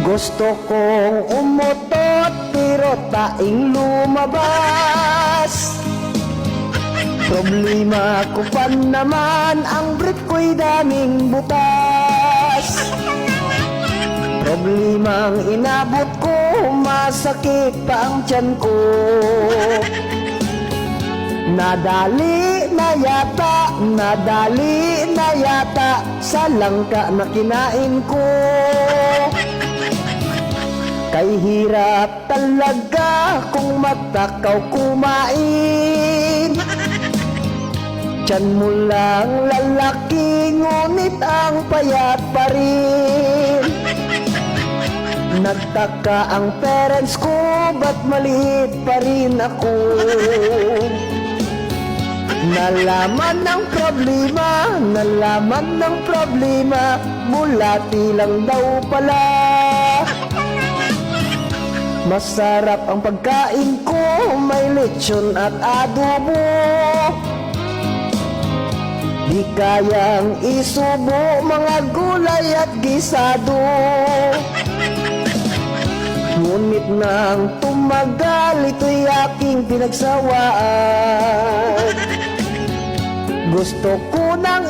Gusto kong umutot pero taing lumabas. Problema ko pa naman, ang brief ko'y daming butas. Problemang inabot ko, masakit pa ang tiyan ko. Nadali na yata sa langka na kinain ko. Kay hirap talaga kung matakaw kumain. Tiyan mo lang lalaki, ngunit ang payat pa rin. Nagtaka ang parents ko, ba't maliit pa rin ako? Nalaman ng problema, bulati lang daw pala. Masarap ang pagkain ko, may lechon at adobo. Di kayang isubo, mga gulay at gisado. Ngunit nang tumagal, ito'y aking pinagsawaan. Gusto ko nang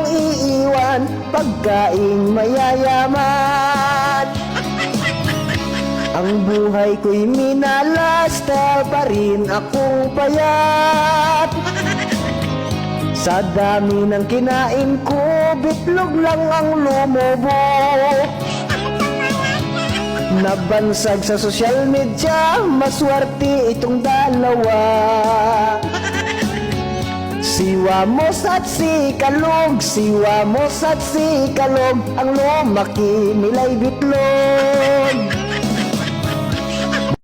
iiwan, pagkaing mayayaman. Ang buhay ko'y minalas, dahil pa rin akong payat. Sa dami ng kinain ko, bitlog lang ang lumubo. Nabansag sa social media, maswerte itong dalawa. Siwamos at sikalog, ang lumaki nila'y bitlog.